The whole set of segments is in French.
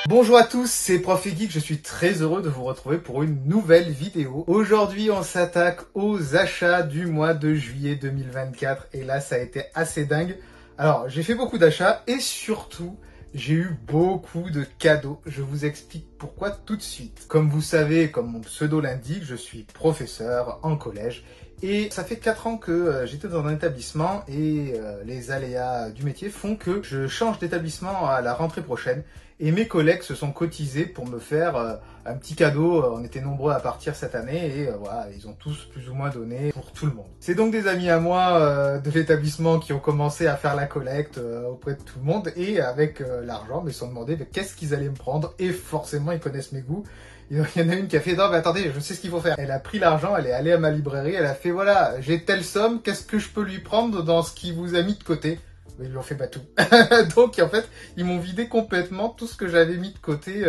Bonjour à tous, c'est Prof et Geek, je suis très heureux de vous retrouver pour une nouvelle vidéo. Aujourd'hui, on s'attaque aux achats du mois de juillet 2024 et là, ça a été assez dingue. Alors, j'ai fait beaucoup d'achats et surtout, j'ai eu beaucoup de cadeaux. Je vous explique pourquoi tout de suite. Comme vous savez, comme mon pseudo l'indique, je suis professeur en collège. Et ça fait 4 ans que j'étais dans un établissement et les aléas du métier font que je change d'établissement à la rentrée prochaine. Et mes collègues se sont cotisés pour me faire un petit cadeau. On était nombreux à partir cette année et voilà, ils ont tous plus ou moins donné pour tout le monde. C'est donc des amis à moi de l'établissement qui ont commencé à faire la collecte auprès de tout le monde et avec l'argent, mais ils se sont demandé qu'est-ce qu'ils allaient me prendre et forcément ils connaissent mes goûts. Il y en a une qui a fait « Non mais attendez, je sais ce qu'il faut faire ». Elle a pris l'argent, elle est allée à ma librairie, elle a fait « Voilà, j'ai telle somme, qu'est-ce que je peux lui prendre dans ce qu'il vous a mis de côté ?» Ils lui ont fait tout. Donc en fait, ils m'ont vidé complètement tout ce que j'avais mis de côté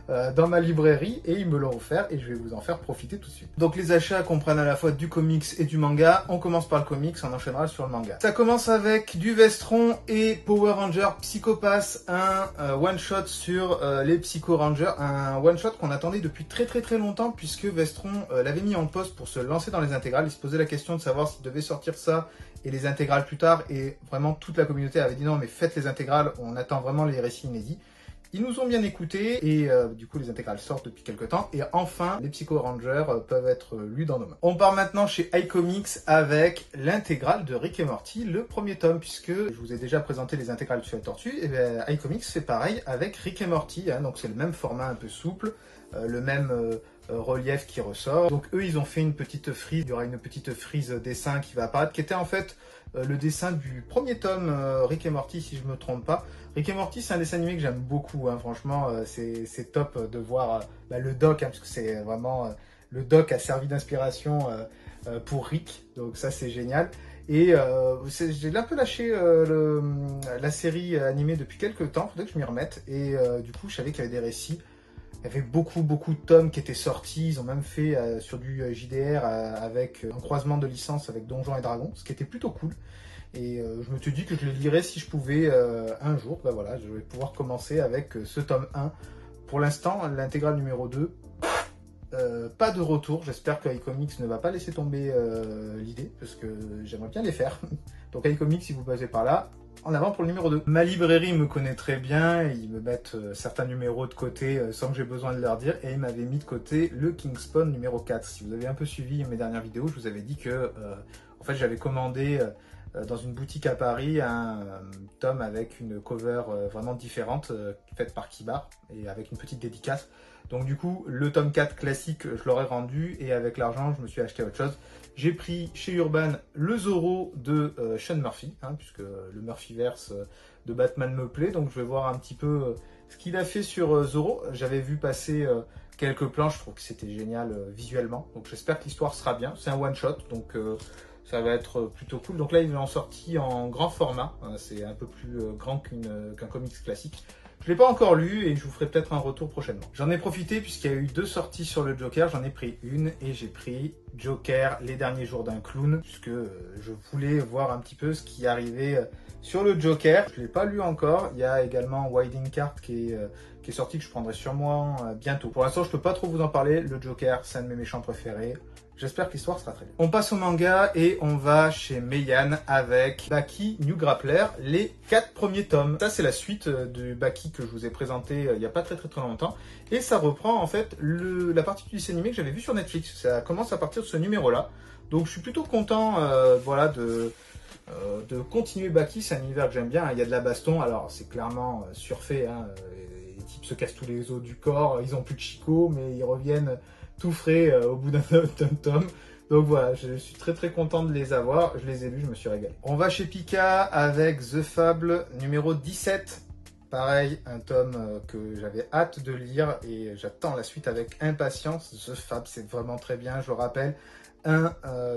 dans ma librairie et ils me l'ont offert et je vais vous en faire profiter tout de suite. Donc les achats comprennent à la fois du comics et du manga. On commence par le comics, on enchaînera sur le manga. Ça commence avec du Vestron et Power Rangers Psycho Pass, un one-shot sur les Psycho Rangers, un one-shot qu'on attendait depuis très longtemps puisque Vestron l'avait mis en poste pour se lancer dans les intégrales. Il se posait la question de savoir s'il devait sortir ça et les intégrales plus tard, et vraiment toute la communauté avait dit non mais faites les intégrales, on attend vraiment les récits inédits. Ils nous ont bien écoutés et du coup les intégrales sortent depuis quelques temps et enfin les Psycho Rangers peuvent être lus dans nos mains. On part maintenant chez iComics avec l'intégrale de Rick et Morty, le premier tome, puisque je vous ai déjà présenté les intégrales sur la tortue, et bien iComics fait pareil avec Rick et Morty, hein, donc c'est le même format un peu souple, le même relief qui ressort. Donc eux ils ont fait une petite frise, il y aura une petite frise dessin qui va apparaître, qui était en fait le dessin du premier tome Rick et Morty si je me trompe pas. Rick et Morty c'est un dessin animé que j'aime beaucoup, hein. Franchement c'est top de voir le doc, hein, parce que c'est vraiment le doc a servi d'inspiration pour Rick, donc ça c'est génial. Et j'ai un peu lâché la série animée depuis quelques temps, faudrait que je m'y remette, et du coup je savais qu'il y avait des récits. Il y avait beaucoup de tomes qui étaient sortis, ils ont même fait sur du JDR avec un croisement de licences avec Donjons et Dragons, ce qui était plutôt cool. Et je me suis dit que je les lirais si je pouvais un jour. Ben voilà, je vais pouvoir commencer avec ce tome 1. Pour l'instant, l'intégrale numéro 2, pas de retour. J'espère que iComics ne va pas laisser tomber l'idée, parce que j'aimerais bien les faire. Donc iComics, si vous passez par là, en avant pour le numéro 2. Ma librairie me connaît très bien, ils me mettent certains numéros de côté sans que j'ai besoin de leur dire, et ils m'avaient mis de côté le Kingspawn numéro 4. Si vous avez un peu suivi mes dernières vidéos, je vous avais dit que en fait j'avais commandé dans une boutique à Paris un tome avec une cover vraiment différente faite par Kibar et avec une petite dédicace. Donc du coup le tome 4 classique je l'aurais rendu et avec l'argent je me suis acheté autre chose. J'ai pris chez Urban le Zorro de Sean Murphy, hein, puisque le Murphyverse de Batman me plaît, donc je vais voir un petit peu ce qu'il a fait sur Zorro. J'avais vu passer quelques planches, je trouve que c'était génial visuellement, donc j'espère que l'histoire sera bien. C'est un one shot, donc ça va être plutôt cool. Donc là, ils l'ont sorti en grand format. C'est un peu plus grand qu'un comics classique. Je ne l'ai pas encore lu et je vous ferai peut-être un retour prochainement. J'en ai profité puisqu'il y a eu 2 sorties sur le Joker. J'en ai pris une et j'ai pris Joker, les derniers jours d'un clown, puisque je voulais voir un petit peu ce qui arrivait sur le Joker. Je ne l'ai pas lu encore. Il y a également Winding Card qui est sorti, que je prendrai sûrement bientôt. Pour l'instant, je ne peux pas trop vous en parler. Le Joker, c'est un de mes méchants préférés. J'espère que l'histoire sera très bien. On passe au manga et on va chez Meian avec Baki New Grappler, les 4 premiers tomes. Ça, c'est la suite du Baki que je vous ai présenté il n'y a pas très longtemps. Et ça reprend en fait la partie du dessin animé que j'avais vu sur Netflix. Ça commence à partir de ce numéro-là. Donc je suis plutôt content voilà, de continuer Baki. C'est un univers que j'aime bien. Il y a de la baston. Alors c'est clairement surfait. Hein. Les types se cassent tous les os du corps. Ils ont plus de Chico, mais ils reviennent tout frais au bout d'un tome. Donc voilà, je suis très content de les avoir. Je les ai lus, je me suis régalé. On va chez Pika avec The Fable numéro 17. Pareil, un tome que j'avais hâte de lire et j'attends la suite avec impatience. The Fable, c'est vraiment très bien, je le rappelle. Un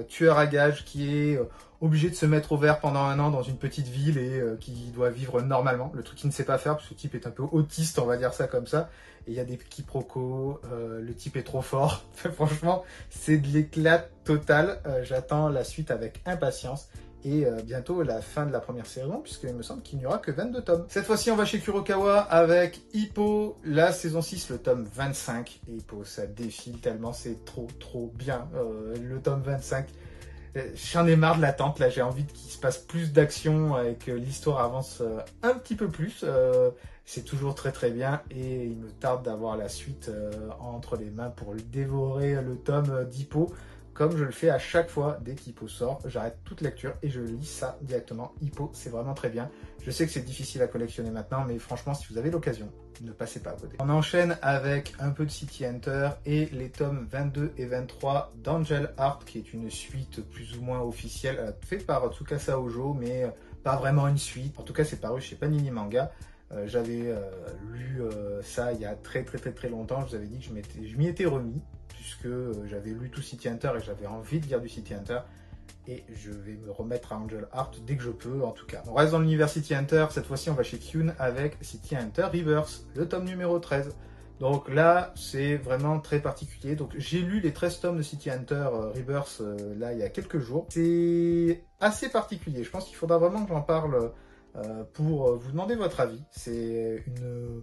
tueur à gages qui est obligé de se mettre au vert pendant un an dans une petite ville et qui doit vivre normalement. Le truc qu'il ne sait pas faire, parce que ce type est un peu autiste, on va dire ça comme ça. Et il y a des quiproquos, le type est trop fort. Franchement, c'est de l'éclat total. J'attends la suite avec impatience. et bientôt la fin de la première saison, puisqu'il me semble qu'il n'y aura que 22 tomes. Cette fois-ci, on va chez Kurokawa avec Hippo, la saison 6, le tome 25. Et Hippo, ça défile tellement, c'est trop bien. Le tome 25, j'en ai marre de l'attente, là j'ai envie qu'il se passe plus d'action et que l'histoire avance un petit peu plus. C'est toujours très bien et il me tarde d'avoir la suite entre les mains pour dévorer le tome d'Hippo. Comme je le fais à chaque fois dès qu'Hippo sort, j'arrête toute lecture et je lis ça directement. Hippo, c'est vraiment très bien. Je sais que c'est difficile à collectionner maintenant, mais franchement, si vous avez l'occasion, ne passez pas à côté. On enchaîne avec un peu de City Hunter et les tomes 22 et 23 d'Angel Heart, qui est une suite plus ou moins officielle, faite par Tsukasa Ojo, mais pas vraiment une suite. En tout cas, c'est paru chez Panini Manga. J'avais lu ça il y a très longtemps. Je vous avais dit que je m'y étais remis, puisque j'avais lu tout City Hunter et j'avais envie de lire du City Hunter. Et je vais me remettre à Angel Heart dès que je peux, en tout cas. On reste dans l'univers City Hunter. Cette fois-ci, on va chez Kyun avec City Hunter Rebirth, le tome numéro 13. Donc là, c'est vraiment très particulier. Donc j'ai lu les 13 tomes de City Hunter Rebirth là il y a quelques jours. C'est assez particulier. Je pense qu'il faudra vraiment que j'en parle pour vous demander votre avis. C'est une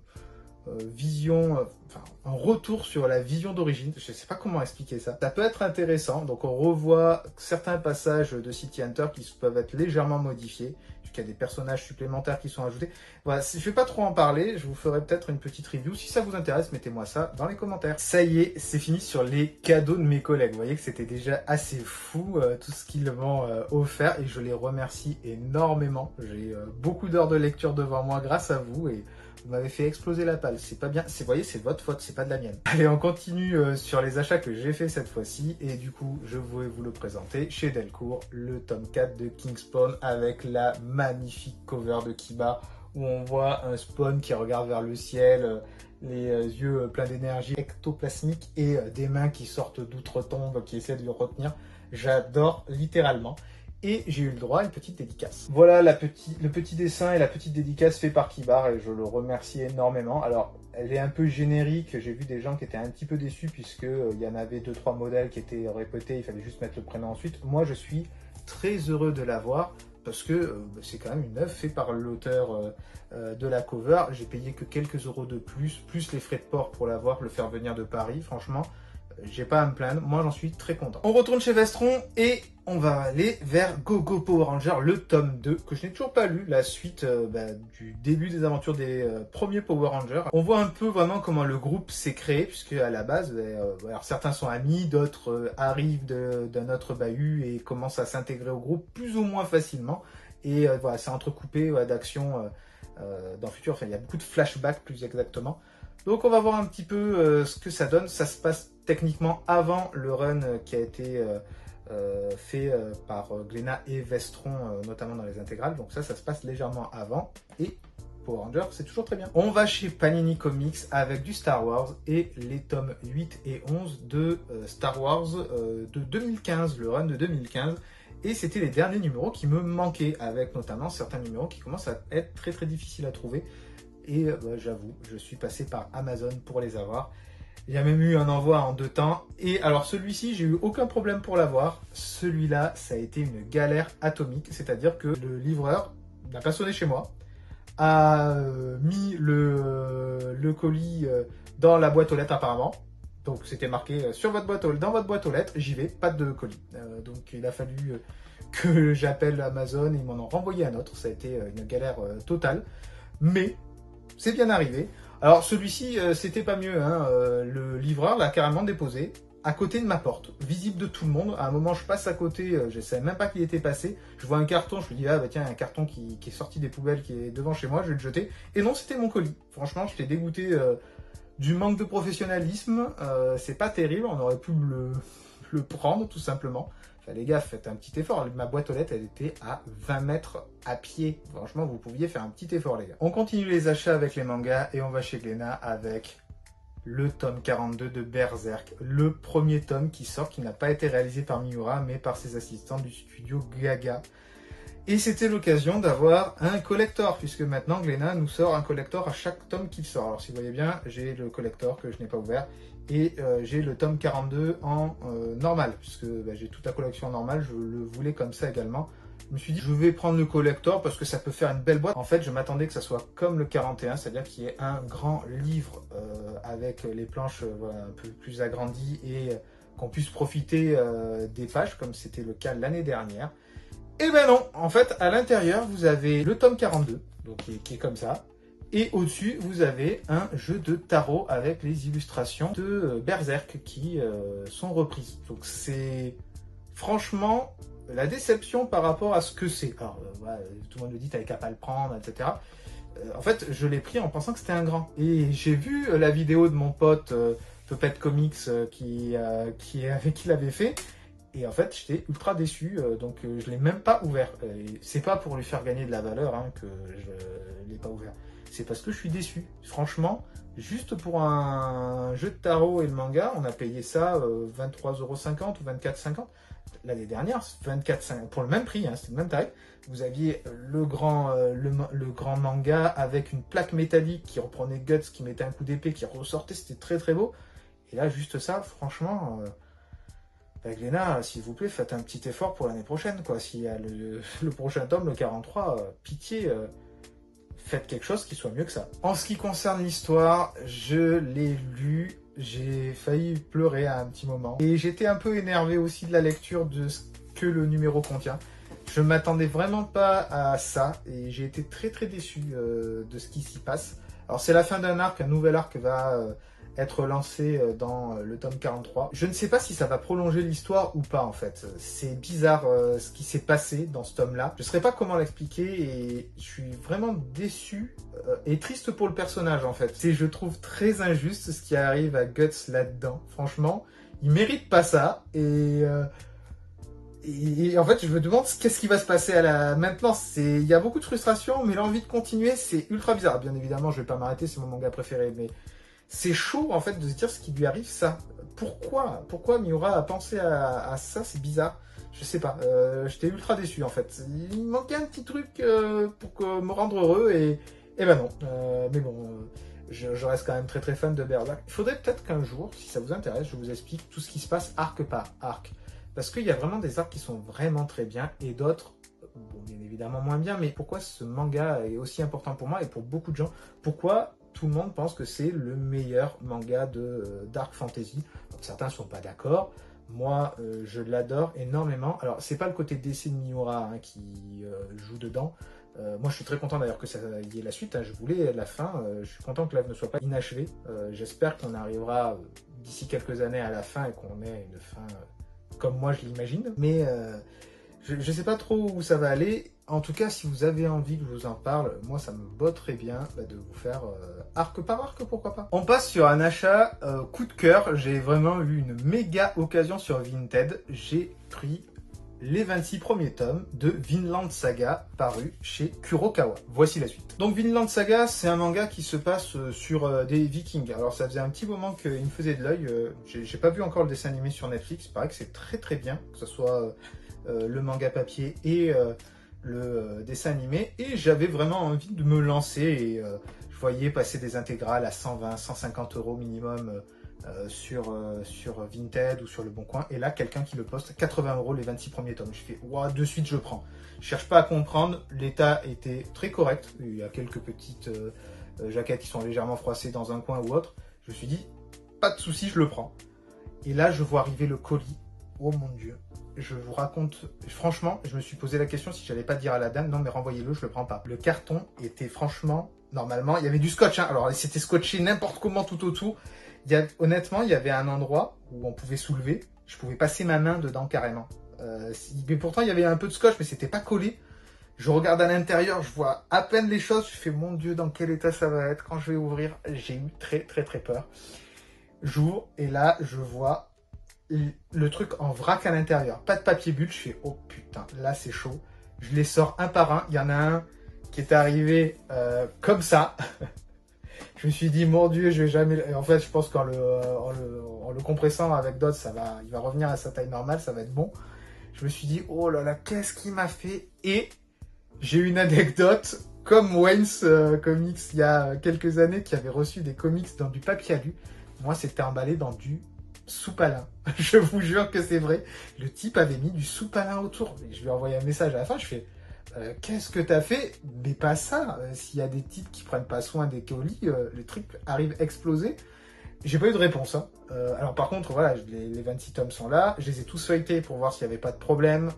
vision, enfin un retour sur la vision d'origine. Je ne sais pas comment expliquer ça. Ça peut être intéressant. Donc on revoit certains passages de City Hunter qui peuvent être légèrement modifiés, puisqu'il y a des personnages supplémentaires qui sont ajoutés. Voilà, je ne vais pas trop en parler. Je vous ferai peut-être une petite review. Si ça vous intéresse, mettez-moi ça dans les commentaires. Ça y est, c'est fini sur les cadeaux de mes collègues. Vous voyez que c'était déjà assez fou tout ce qu'ils m'ont offert et je les remercie énormément. J'ai beaucoup d'heures de lecture devant moi grâce à vous et vous m'avez fait exploser la palle. C'est pas bien. Vous voyez, c'est votre faute, c'est pas de la mienne. Allez, on continue sur les achats que j'ai fait cette fois-ci. Et du coup, je vais vous le présenter chez Delcourt, le tome 4 de King Spawn avec la magnifique cover de Kiba où on voit un Spawn qui regarde vers le ciel, les yeux pleins d'énergie ectoplasmique et des mains qui sortent d'outre-tombe, qui essaient de le retenir. J'adore littéralement. Et j'ai eu le droit à une petite dédicace. Voilà le petit dessin et la petite dédicace fait par Kibar et je le remercie énormément. Alors, elle est un peu générique. J'ai vu des gens qui étaient un petit peu déçus puisque il y en avait 2-3 modèles qui étaient répétés. Il fallait juste mettre le prénom ensuite. Moi, je suis très heureux de l'avoir parce que c'est quand même une œuvre faite par l'auteur de la cover. J'ai payé que quelques euros de plus les frais de port pour l'avoir, le faire venir de Paris. Franchement, j'ai pas à me plaindre, moi j'en suis très content. On retourne chez Vestron et on va aller vers Go Go Power Ranger, le tome 2, que je n'ai toujours pas lu, la suite du début des aventures des premiers Power Rangers. On voit un peu vraiment comment le groupe s'est créé, puisque à la base, alors certains sont amis, d'autres arrivent d'un autre bahut et commencent à s'intégrer au groupe plus ou moins facilement. Et voilà, c'est entrecoupé d'actions dans le futur, enfin il y a beaucoup de flashbacks plus exactement. Donc on va voir un petit peu ce que ça donne. Ça se passe techniquement avant le run qui a été fait par Glénat et Vestron, notamment dans les intégrales. Donc ça se passe légèrement avant. Et Power Rangers, c'est toujours très bien. On va chez Panini Comics avec du Star Wars et les tomes 8 et 11 de Star Wars de 2015, le run de 2015. Et c'était les derniers numéros qui me manquaient, avec notamment certains numéros qui commencent à être très difficiles à trouver. Et j'avoue, je suis passé par Amazon pour les avoir. Il y a même eu un envoi en 2 temps. Et alors celui-ci, j'ai eu aucun problème pour l'avoir. Celui-là, ça a été une galère atomique. C'est-à-dire que le livreur n'a pas sonné chez moi, a mis le colis dans la boîte aux lettres apparemment. Donc c'était marqué sur votre boîte dans votre boîte aux lettres, j'y vais, pas de colis. Donc il a fallu que j'appelle Amazon et ils m'en ont renvoyé un autre. Ça a été une galère totale. Mais c'est bien arrivé. Alors celui-ci, c'était pas mieux. Hein. Le livreur l'a carrément déposé à côté de ma porte, visible de tout le monde. À un moment, je passe à côté, je ne savais même pas qu'il était passé. Je vois un carton, je me dis, ah bah tiens, un carton qui est sorti des poubelles, qui est devant chez moi, je vais le jeter. Et non, c'était mon colis. Franchement, j'étais dégoûté du manque de professionnalisme. C'est pas terrible, on aurait pu le prendre tout simplement. Enfin, les gars, faites un petit effort. Ma boîte aux lettres, elle était à 20 mètres à pied. Franchement, vous pouviez faire un petit effort, les gars. On continue les achats avec les mangas et on va chez Glénat avec le tome 42 de Berserk. Le premier tome qui sort, qui n'a pas été réalisé par Miura, mais par ses assistants du studio Gaga. Et c'était l'occasion d'avoir un collector, puisque maintenant Glénat nous sort un collector à chaque tome qu'il sort. Alors si vous voyez bien, j'ai le collector que je n'ai pas ouvert. Et j'ai le tome 42 en normal, puisque j'ai toute la collection en normal, je le voulais comme ça également. Je me suis dit, je vais prendre le collector parce que ça peut faire une belle boîte. En fait, je m'attendais que ça soit comme le 41, c'est-à-dire qu'il y ait un grand livre avec les planches voilà, un peu plus agrandies et qu'on puisse profiter des pages comme c'était le cas l'année dernière. Et ben non, en fait, à l'intérieur, vous avez le tome 42, donc qui est comme ça. Et au-dessus, vous avez un jeu de tarot avec les illustrations de Berserk qui sont reprises. Donc c'est franchement la déception par rapport à ce que c'est. Alors, voilà, tout le monde me dit, t'avais qu'à pas le prendre, etc. En fait, je l'ai pris en pensant que c'était un grand. Et j'ai vu la vidéo de mon pote Topette Comics avec qui l'avait fait. Et en fait, j'étais ultra déçu, donc je l'ai même pas ouvert. C'est pas pour lui faire gagner de la valeur hein, que je l'ai pas ouvert. C'est parce que je suis déçu. Franchement, juste pour un jeu de tarot et le manga, on a payé ça 23,50 € ou 24,50 €. L'année dernière, 24,50 € pour le même prix, hein, c'était le même tarif. Vous aviez le grand manga avec une plaque métallique qui reprenait Guts, qui mettait un coup d'épée, qui ressortait, c'était très très beau. Et là, juste ça, franchement... Glénat, s'il vous plaît, faites un petit effort pour l'année prochaine, quoi. S'il y a le prochain tome, le 43, pitié, faites quelque chose qui soit mieux que ça. En ce qui concerne l'histoire, je l'ai lu, j'ai failli pleurer à un petit moment. Et j'étais un peu énervé aussi de la lecture de ce que le numéro contient. Je m'attendais vraiment pas à ça, et j'ai été très très déçu de ce qui s'y passe. Alors c'est la fin d'un arc, un nouvel arc va... être lancé dans le tome 43. Je ne sais pas si ça va prolonger l'histoire ou pas en fait. C'est bizarre ce qui s'est passé dans ce tome-là. Je ne saurais pas comment l'expliquer et je suis vraiment déçu et triste pour le personnage en fait. Je trouve très injuste ce qui arrive à Guts là-dedans. Franchement, il mérite pas ça et en fait, je me demande qu'est-ce qui va se passer maintenant. Il y a beaucoup de frustration, mais l'envie de continuer, c'est ultra bizarre. Bien évidemment, je vais pas m'arrêter, c'est mon manga préféré, mais c'est chaud en fait de se dire ce qui lui arrive ça. Pourquoi Miura a pensé à ça? C'est bizarre. Je sais pas. J'étais ultra déçu en fait. Il manquait un petit truc pour me rendre heureux et ben non. Mais bon, je reste quand même très très fan de Berserk. Il faudrait peut-être qu'un jour, si ça vous intéresse, je vous explique tout ce qui se passe arc par arc. Parce qu'il y a vraiment des arcs qui sont vraiment très bien et d'autres, bon, bien évidemment moins bien. Mais pourquoi ce manga est aussi important pour moi et pour beaucoup de gens? Pourquoi tout le monde pense que c'est le meilleur manga de Dark Fantasy? Donc, certains ne sont pas d'accord. Moi, je l'adore énormément. Alors, c'est pas le côté DC de Miura hein, qui joue dedans. Moi, je suis très content d'ailleurs que ça y ait la suite. Hein. Je voulais la fin. Je suis content que l'œuvre ne soit pas inachevée. J'espère qu'on arrivera d'ici quelques années à la fin et qu'on ait une fin comme moi je l'imagine. Mais je ne sais pas trop où ça va aller. En tout cas, si vous avez envie que je vous en parle, moi ça me botterait bien de vous faire arc par arc, pourquoi pas. On passe sur un achat coup de cœur. J'ai vraiment eu une méga occasion sur Vinted. J'ai pris les 26 premiers tomes de Vinland Saga paru chez Kurokawa. Voici la suite. Donc Vinland Saga, c'est un manga qui se passe sur des vikings. Alors ça faisait un petit moment qu'il me faisait de l'œil. J'ai pas vu encore le dessin animé sur Netflix. Il paraît que c'est très très bien, que ce soit le manga papier et le dessin animé. Et j'avais vraiment envie de me lancer et je voyais passer des intégrales à 120, 150 € minimum sur Vinted ou sur Le Bon Coin, et là quelqu'un qui le poste 80 € les 26 premiers tomes. Je fais ouah, de suite je prends. Je cherche pas à comprendre, l'état était très correct, il y a quelques petites jaquettes qui sont légèrement froissées dans un coin ou autre. Je me suis dit pas de souci, je le prends. Et là je vois arriver le colis. Oh mon dieu, je vous raconte, franchement je me suis posé la question si j'allais pas dire à la dame non mais renvoyez-le, je le prends pas. Le carton était franchement, normalement il y avait du scotch hein. Alors c'était scotché n'importe comment tout autour. Honnêtement, il y avait un endroit où on pouvait soulever. Je pouvais passer ma main dedans carrément. Mais pourtant, il y avait un peu de scotch, mais c'était pas collé. Je regarde à l'intérieur, je vois à peine les choses. Je fais, mon Dieu, dans quel état ça va être quand je vais ouvrir? J'ai eu très, très, très peur. J'ouvre et là, je vois le truc en vrac à l'intérieur. Pas de papier bulle. Je fais, oh putain, là, c'est chaud. Je les sors un par un. Il y en a un qui est arrivé comme ça. Je me suis dit, mon Dieu, je vais jamais... En fait, je pense qu'en le compressant avec d'autres, il va revenir à sa taille normale, ça va être bon. Je me suis dit, oh là là, qu'est-ce qu'il m'a fait? Et j'ai une anecdote, comme Wayne's Comics, il y a quelques années, qui avait reçu des comics dans du papier alu. Moi, c'était emballé dans du soupalin. Je vous jure que c'est vrai. Le type avait mis du soupalin autour. Et je lui ai envoyé un message à la fin, je fais qu'est-ce que t'as fait? Mais pas ça. S'il y a des types qui prennent pas soin des colis, les trucs arrivent à exploser. J'ai pas eu de réponse. Hein. Alors par contre, voilà, les 26 tomes sont là. Je les ai tous feuilletés pour voir s'il n'y avait pas de problème.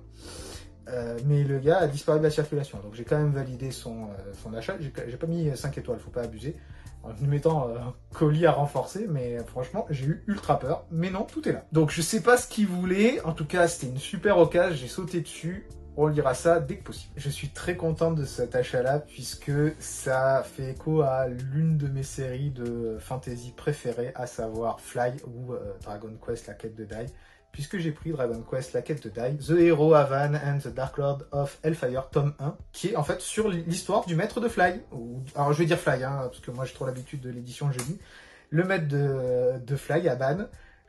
Mais le gars a disparu de la circulation. Donc j'ai quand même validé son achat. J'ai pas mis 5 étoiles, faut pas abuser. En lui mettant colis à renforcer, mais franchement, j'ai eu ultra peur. Mais non, tout est là. Donc je sais pas ce qu'il voulait. En tout cas, c'était une super occasion. J'ai sauté dessus. On lira ça dès que possible. Je suis très content de cet achat-là puisque ça fait écho à l'une de mes séries de fantasy préférées, à savoir Fly ou Dragon Quest, la quête de Dai. Puisque j'ai pris Dragon Quest, la quête de Dai, The Hero Avan and the Dark Lord of Hellfire, tome 1, qui est en fait sur l'histoire du maître de Fly. Alors je vais dire Fly, hein, parce que moi j'ai trop l'habitude de l'édition jeudi. Le maître de Fly, Avan,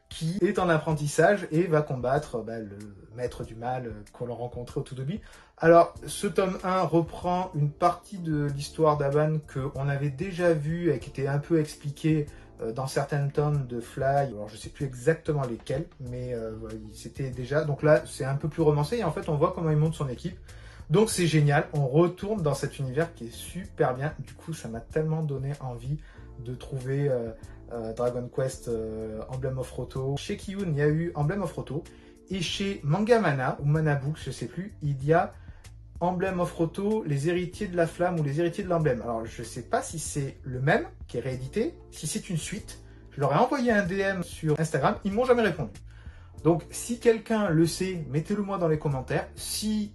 qui est en apprentissage et va combattre le maître du mal qu'on a rencontré au tout début. Alors, ce tome 1 reprend une partie de l'histoire d'Avan qu'on avait déjà vue et qui était un peu expliquée dans certains tomes de Fly. Alors, je sais plus exactement lesquels, mais voilà, c'était déjà... Donc là, c'est un peu plus romancé et en fait, on voit comment il monte son équipe. Donc, c'est génial. On retourne dans cet univers qui est super bien. Du coup, ça m'a tellement donné envie de trouver... Dragon Quest Emblem of Roto. Chez Kiyun, il y a eu Emblem of Roto. Et chez Mangamana, ou Manabook, je sais plus, il y a Emblem of Roto, les héritiers de la flamme ou les héritiers de l'emblème. Alors, je sais pas si c'est le même qui est réédité, si c'est une suite. Je leur ai envoyé un DM sur Instagram, ils m'ont jamais répondu. Donc, si quelqu'un le sait, mettez-le moi dans les commentaires. Si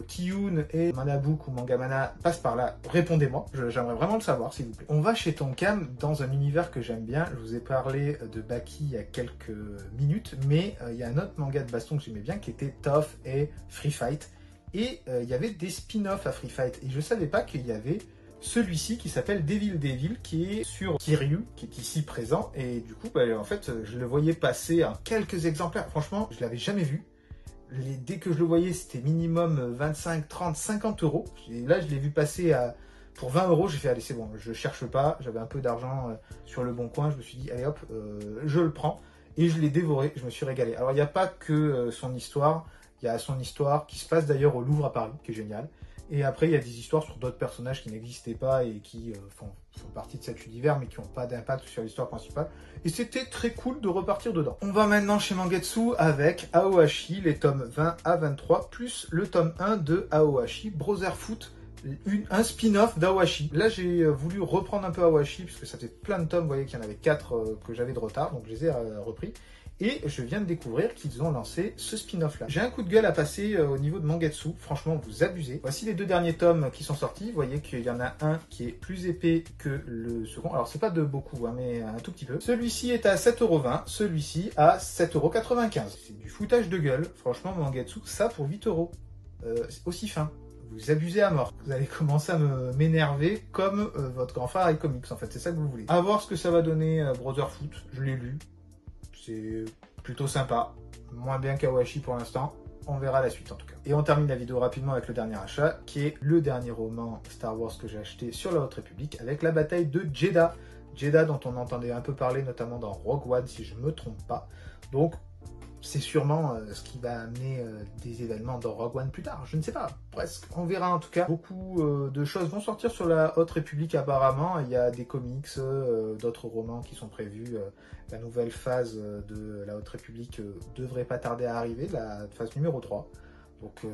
Kiyun et Manabook ou Mangamana passent par là, répondez-moi, j'aimerais vraiment le savoir s'il vous plaît. On va chez Tonkam dans un univers que j'aime bien. Je vous ai parlé de Baki il y a quelques minutes, mais il y a un autre manga de baston que j'aimais bien qui était Tough et Free Fight, et il y avait des spin-offs à Free Fight, et je savais pas qu'il y avait celui-ci qui s'appelle Devil, qui est sur Kiryu, qui est ici présent, et du coup en fait je le voyais passer en quelques exemplaires. Franchement, je l'avais jamais vu. Dès que je le voyais, c'était minimum 25, 30, 50 euros. Et là, je l'ai vu passer pour 20 euros. J'ai fait, allez, c'est bon, je cherche pas. J'avais un peu d'argent sur le bon coin. Je me suis dit, allez hop, je le prends. Et je l'ai dévoré. Je me suis régalé. Alors, il n'y a pas que son histoire. Il y a son histoire qui se passe d'ailleurs au Louvre à Paris, qui est génial. Et après, il y a des histoires sur d'autres personnages qui n'existaient pas et qui font partie de cet univers, mais qui n'ont pas d'impact sur l'histoire principale. Et c'était très cool de repartir dedans. On va maintenant chez Mangetsu avec Aohashi, les tomes 20 à 23, plus le tome 1 de Aohashi, Brotherhood, un spin-off d'Aohashi. Là, j'ai voulu reprendre un peu Aohashi, puisque ça fait plein de tomes, vous voyez qu'il y en avait 4 que j'avais de retard, donc je les ai repris. Et je viens de découvrir qu'ils ont lancé ce spin-off là. J'ai un coup de gueule à passer au niveau de Mangetsu. Franchement, vous abusez. Voici les 2 derniers tomes qui sont sortis. Vous voyez qu'il y en a un qui est plus épais que le second. Alors, c'est pas de beaucoup, hein, mais un tout petit peu. Celui-ci est à 7,20 €. Celui-ci à 7,95 €. C'est du foutage de gueule. Franchement, Mangetsu, ça pour 8 €. C'est aussi fin. Vous abusez à mort. Vous allez commencer à m'énerver comme votre grand frère iComics. En fait, c'est ça que vous voulez. À voir ce que ça va donner Brotherhood. Je l'ai lu. C'est plutôt sympa, moins bien qu'Aohashi pour l'instant, on verra la suite en tout cas. Et on termine la vidéo rapidement avec le dernier achat, qui est le dernier roman Star Wars que j'ai acheté sur la Haute République, avec la bataille de Jedha. Jedha dont on entendait un peu parler, notamment dans Rogue One si je ne me trompe pas. Donc c'est sûrement ce qui va amener des événements dans Rogue One plus tard, je ne sais pas, presque. On verra en tout cas. Beaucoup de choses vont sortir sur la Haute République apparemment. Il y a des comics, d'autres romans qui sont prévus. La nouvelle phase de la Haute République devrait pas tarder à arriver, la phase numéro 3. Donc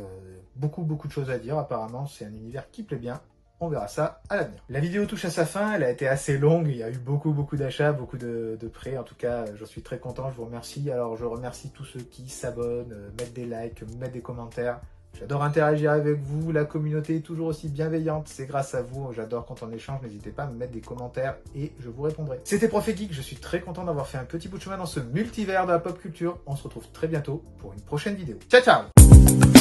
beaucoup de choses à dire apparemment, c'est un univers qui plaît bien. On verra ça à l'avenir. La vidéo touche à sa fin, elle a été assez longue, il y a eu beaucoup d'achats, beaucoup de prêts. En tout cas, je suis très content, je vous remercie. Alors, je remercie tous ceux qui s'abonnent, mettent des likes, mettent des commentaires. J'adore interagir avec vous, la communauté est toujours aussi bienveillante, c'est grâce à vous, j'adore quand on échange, n'hésitez pas à me mettre des commentaires et je vous répondrai. C'était Prof et Geek, je suis très content d'avoir fait un petit bout de chemin dans ce multivers de la pop culture. On se retrouve très bientôt pour une prochaine vidéo. Ciao ciao!